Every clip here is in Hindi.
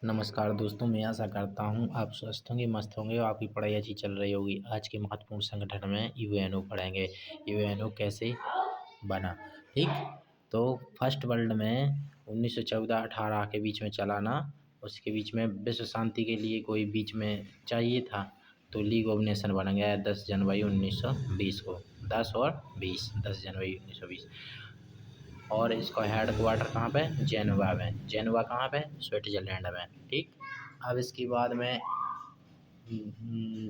नमस्कार दोस्तों, मैं आशा करता हूँ आप स्वस्थ होंगे, मस्त होंगे और आपकी पढ़ाई अच्छी चल रही होगी। आज के महत्वपूर्ण संगठन में यूएनओ पढ़ेंगे। यूएनओ कैसे बना, ठीक। तो फर्स्ट वर्ल्ड में 1914-18 के बीच में चला ना। उसके बीच में विश्व शांति के लिए कोई बीच में चाहिए था, तो लीग ऑफ नेशन बन गया 10 जनवरी 1920 को। 10 और 20, 10 जनवरी 1920। और इसका हेड क्वार्टर कहाँ पे? जेनेवा में। जेनेवा कहाँ पे? स्विट्जरलैंड में, ठीक। अब इसके बाद में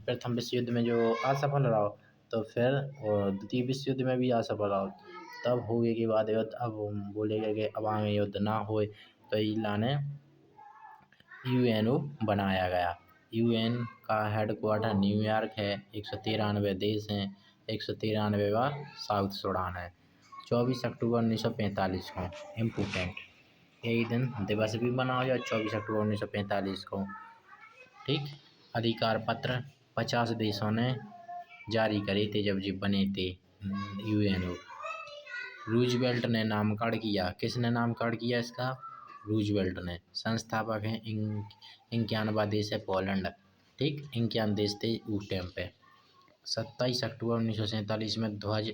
प्रथम विश्व युद्ध में जो असफल रहा, तो फिर और द्वितीय विश्व युद्ध में भी असफल रहा। तब होने के बाद युद्ध, अब बोले गए कि अब आगे युद्ध ना होए, तो इला ने यूएनओ बनाया गया। यूएन का हेड क्वार्टर न्यूयॉर्क है। 193 देश हैं। 193वां साउथ सूडान है। 24 अक्टूबर 1945 को इम्पोर्टेंट यही दिन दिवस भी मनाया गया, 24 अक्टूबर 1945 को, ठीक। अधिकार पत्र 50 देशों ने जारी करे थे जब ये बने थे यूएनओ। रूजवेल्ट ने नामकरण किया। किसने नामकरण किया इसका? रूजवेल्ट ने। संस्थापक हैं 51वां देश है पोलैंड, ठीक। 51 देश थे उस टाइम पे। 27 अक्टूबर 1947 में ध्वज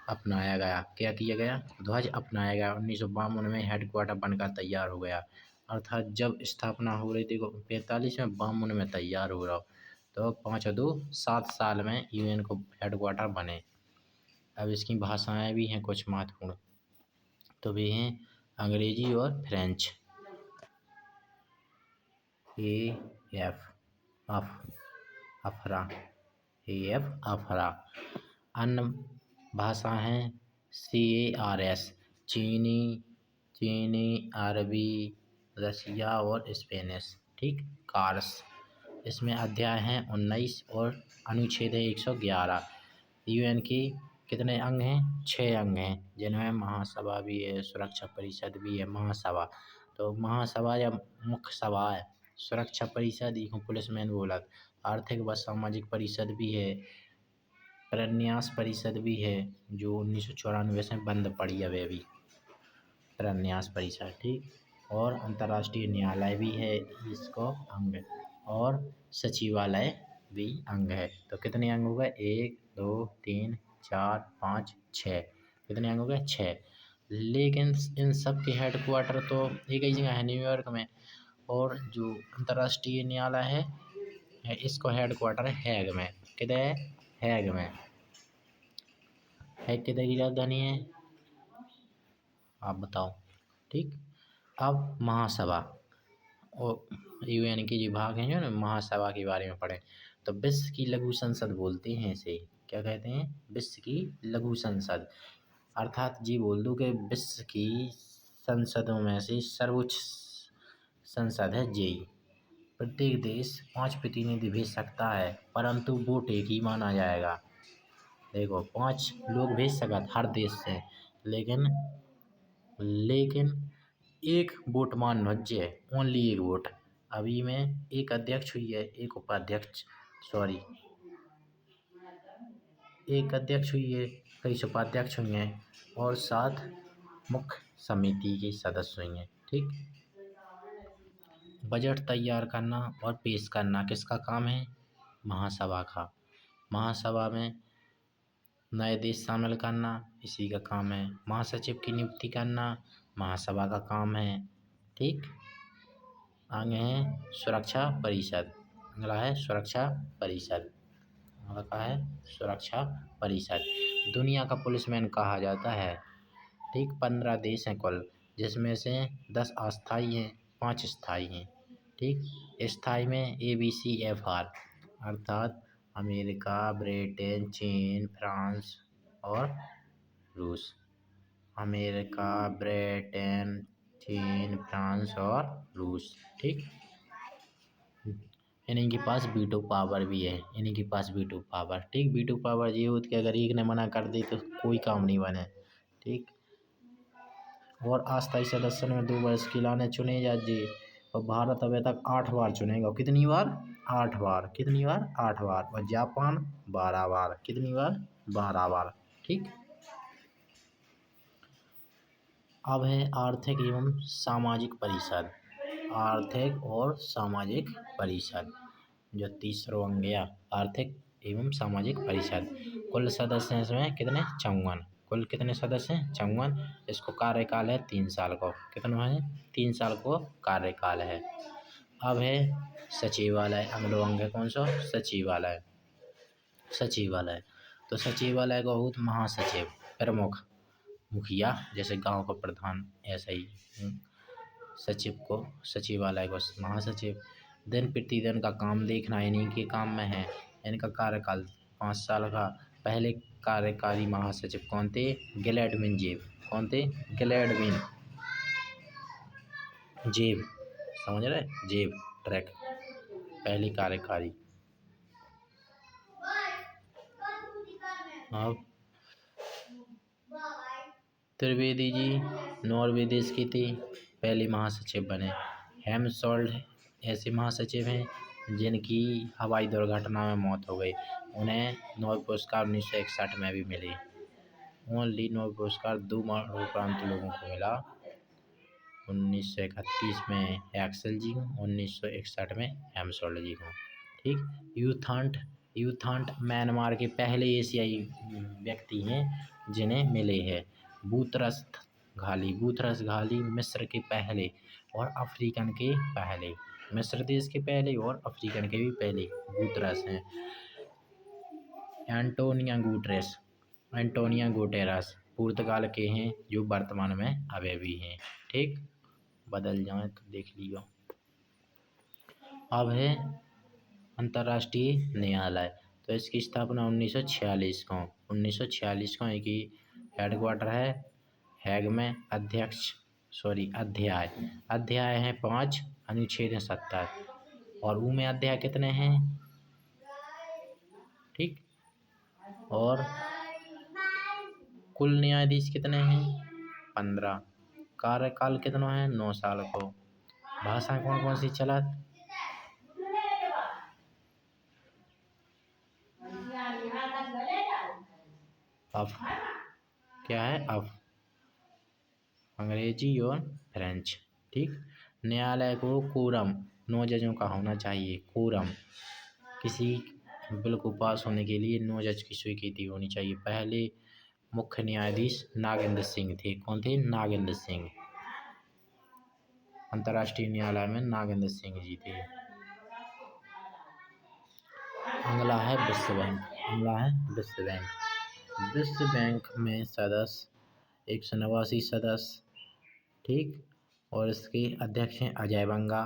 अपनाया गया। क्या किया गया? ध्वज अपनाया गया। 1952 में हेडक्वार्टर बनकर तैयार हो गया। अर्थात जब स्थापना हो रही थी 45 में, 52 में तैयार हो रहा, तो 5 और 2 7 साल में यूएन को हेडक्वार्टर बने। अब इसकी भाषाएं भी हैं कुछ महत्वपूर्ण, तो वे हैं अंग्रेजी और फ्रेंच। अफरा, अफरा। अन्य भाषा हैं CARS, चीनी, अरबी, रसिया और स्पेनिश, ठीक। कार्स। इसमें अध्याय हैं 19 और अनुच्छेद है 111। यूएन की कितने अंग हैं? 6 अंग हैं, जिनमें महासभा भी है, सुरक्षा परिषद भी है। महासभा, तो महासभा या मुख्य सभा है। सुरक्षा परिषद को पुलिसमैन बोला। आर्थिक व सामाजिक परिषद भी है। प्रन्यास परिषद भी है, जो 1994 से बंद पड़ी है अभी। प्रन्यास परिषद, ठीक। और अंतर्राष्ट्रीय न्यायालय भी है इसको अंग, और सचिवालय भी अंग है। तो कितने अंग हो गए? 1 2 3 4 5 6। कितने अंग हो गए? 6। लेकिन इन सब के हेडक्वार्टर तो एक ही जगह है, न्यूयॉर्क में। और जो अंतर्राष्ट्रीय न्यायालय है इसको हेडक्वार्टर है हैग में। किधर है? हैग में। हैग किधर की राजधानी है? आप बताओ, ठीक। अब महासभा और यूएन के विभाग हैं जो ना, महासभा के बारे में पढ़ें। तो विश्व की लघु संसद बोलते हैं इसे। क्या कहते हैं? विश्व की लघु संसद। अर्थात जी बोल दो कि विश्व की संसदों में से सर्वोच्च संसद है जेई। प्रत्येक देश 5 प्रतिनिधि भेज सकता है, परंतु वोट एक ही माना जाएगा। देखो, 5 लोग भेज सकत हर देश से, लेकिन एक वोट मान है, ओनली एक वोट। अभी में एक अध्यक्ष हुई है, एक उपाध्यक्ष, सॉरी, एक अध्यक्ष हुई है, कई उपाध्यक्ष हुए हैं, और 7 मुख्य समिति के सदस्य हुए हैं, ठीक। बजट तैयार करना और पेश करना किसका काम है? महासभा का। महासभा में नए देश शामिल करना इसी का काम है। महासचिव की नियुक्ति करना महासभा का काम है, ठीक। आगे है सुरक्षा परिषद। अगला है सुरक्षा परिषद। अगला का है सुरक्षा परिषद। दुनिया का पुलिसमैन कहा जाता है, ठीक। 15 देश हैं कुल, जिसमें से 10 अस्थायी हैं, 5 स्थायी हैं, ठीक। स्थायी में ABCFR, अर्थात अमेरिका, ब्रिटेन, चीन, फ्रांस और रूस। अमेरिका, ब्रिटेन, चीन, फ्रांस और रूस, ठीक। इन्हीं के पास वीटो पावर भी है, इन्हीं के पास वीटो पावर, ठीक। वीटो पावर ये होती है कि अगर एक ने मना कर दी तो कोई काम नहीं बने, ठीक। और अस्थायी सदस्य में 2 वर्ष के लिए चुने जाते, और भारत अभी तक 8 बार चुनेगा। कितनी बार? 8 बार। कितनी बार? 8 बार। और जापान 12 बार। कितनी बार? 12 बार, ठीक। अब है आर्थिक एवं सामाजिक परिषद। आर्थिक और सामाजिक परिषद। जो तीसरा अंग गया आर्थिक एवं सामाजिक परिषद। कुल सदस्य हैं इसमें कितने 54। कुल कितने सदस्य हैं 54। इसको कार्यकाल है 3 साल को। कितना है 3 साल को कार्यकाल है। अब है सचिवालय। अगला अंग है कौन सा सचिवालय। सचिवालय तो सचिवालय को बहुत महासचिव प्रमुख मुखिया जैसे गांव का प्रधान ऐसा ही सचिव को सचिवालय को महासचिव। दिन प्रतिदिन का काम देखना इन्हीं के काम में है। इनका कार्यकाल 5 साल का। पहले कार्यकारी महासचिव कौन थे गिलेडमिन जेब। कौन थे गिलेडमिन जेब समझ रहे जेब ट्रैक पहली कार्यकारी। अब त्रिवेदी जी नॉर्वे देश की थी पहली महासचिव बने। हेमसोल्ड ऐसे महासचिव हैं जिनकी हवाई दुर्घटना में मौत हो गई। उन्हें नोबेल पुरस्कार 1961 में भी मिले। ओनली नोबेल पुरस्कार 2 मरणोपरांत लोगों को मिला। 1931 में एक्सेल जी को 1961 में हेमसोल्ड जी को। ठीक। यूथांट म्यांमार के पहले एशियाई व्यक्ति हैं जिन्हें मिले हैं। बूतरस घाली मिस्र के पहले और अफ्रीकन के पहले। मिस्र देश के पहले और अफ्रीकन के भी पहले बूतरस हैं। एंटोनिया गुटेरस पुर्तगाल के हैं जो वर्तमान में अभी भी हैं। ठीक बदल जाए तो देख लियो। अब है अंतर्राष्ट्रीय न्यायालय। तो इसकी स्थापना 1946 को 1946 को एक ही हेडक्वार्टर है हैग में। अध्याय हैं 5 अनुच्छेद हैं 70 और ऊ में अध्याय कितने हैं। ठीक और कुल न्यायाधीश कितने हैं 15। कार्यकाल कितना है 9 साल को। भाषा कौन कौन सी चलत अब क्या है अब अंग्रेजी और फ्रेंच। ठीक न्यायालय को कोरम 9 जजों का होना चाहिए। कोरम किसी बिल को पास होने के लिए 9 जज की स्वीकृति होनी चाहिए। पहले मुख्य न्यायाधीश नागेंद्र सिंह थे। कौन थे नागेंद्र सिंह। अंतर्राष्ट्रीय न्यायालय में नागेंद्र सिंह जी थे। अगला है विश्व बैंक। विश्व बैंक में सदस्य 189 सदस्य। ठीक और इसके अध्यक्ष हैं अजय बंगा।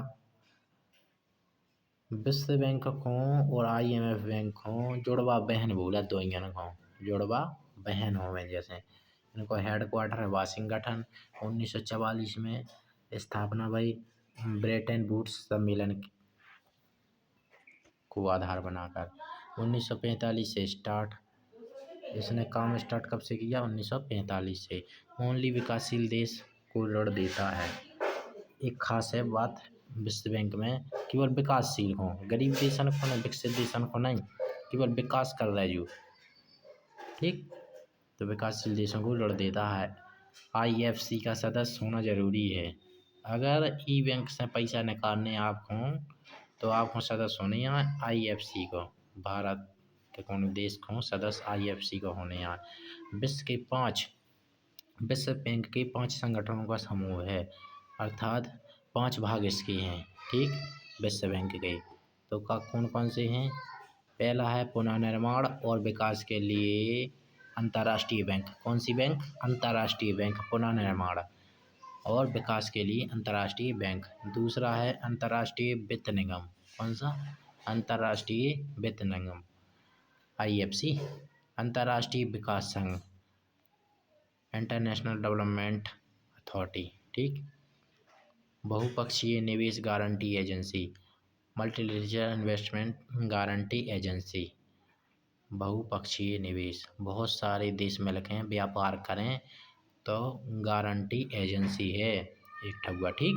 विश्व बैंक को और IMF बैंक को जुड़वा बहन बोला दो को जुड़वा बहन हो जैसे। इनको हेडक्वार्टर है वाशिंगटन। 1944 में स्थापना भई ब्रेटन वुड्स सम्मेलन को आधार बनाकर। 1945 से स्टार्ट इसने काम स्टार्ट कब से किया 1945 से। ओनली विकासशील देश को ऋण देता है। एक खास है बात विश्व बैंक में केवल विकासशील हो गरीब देशन को नहीं विकसित देशन को नहीं केवल विकास कर रहे जो। ठीक तो विकासशील देशों को ऋण देता है। IFC का सदस्य होना जरूरी है। अगर ई बैंक से पैसा निकालने आप हों तो आपको सदस्य होने यहाँ IFC को भारत के कौन देश को सदस्य IFC को होने यहाँ। विश्व बैंक के 5 संगठनों का समूह है अर्थात 5 भाग इसके हैं। ठीक विश्व बैंक के तो कौन कौन से हैं। पहला है पुनर्निर्माण और विकास के लिए अंतर्राष्ट्रीय बैंक। कौन सी बैंक अंतर्राष्ट्रीय बैंक पुनर्निर्माण और विकास के लिए अंतर्राष्ट्रीय बैंक। दूसरा है अंतर्राष्ट्रीय वित्त निगम। कौन सा अंतर्राष्ट्रीय वित्त निगम IFC। अंतर्राष्ट्रीय विकास संघ इंटरनेशनल डेवलपमेंट अथॉरिटी। ठीक बहुपक्षीय निवेश guarantee agency multilateral investment guarantee agency. बहुपक्षीय निवेश बहुत सारे देश मिलकर हैं व्यापार करें तो गारंटी एजेंसी है एक ठगुआ। ठीक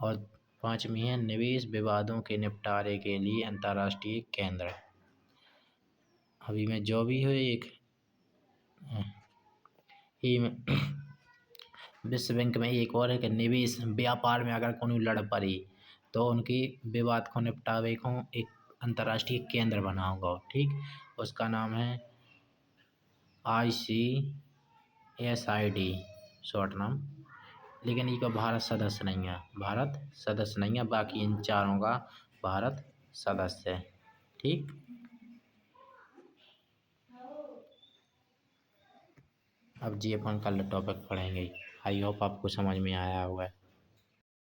और 5वीं है निवेश विवादों के निपटारे के लिए अंतर्राष्ट्रीय केंद्र। अभी मैं जो भी हो एक विश्व बैंक में एक और है कि निवेश व्यापार में अगर कोनो लड़ पड़ी तो उनकी विवाद को निपटावे को एक अंतर्राष्ट्रीय केंद्र बना होगा, ठीक। उसका नाम है ICSID, शॉर्ट नाम। लेकिन इसका भारत सदस्य नहीं है, भारत सदस्य नहीं है, बाकी इन चारों का भारत सदस्य है, ठीक। अब जी अपन कल टॉपिक पढ़ेंगे। आई होप आपको समझ में आया होगा।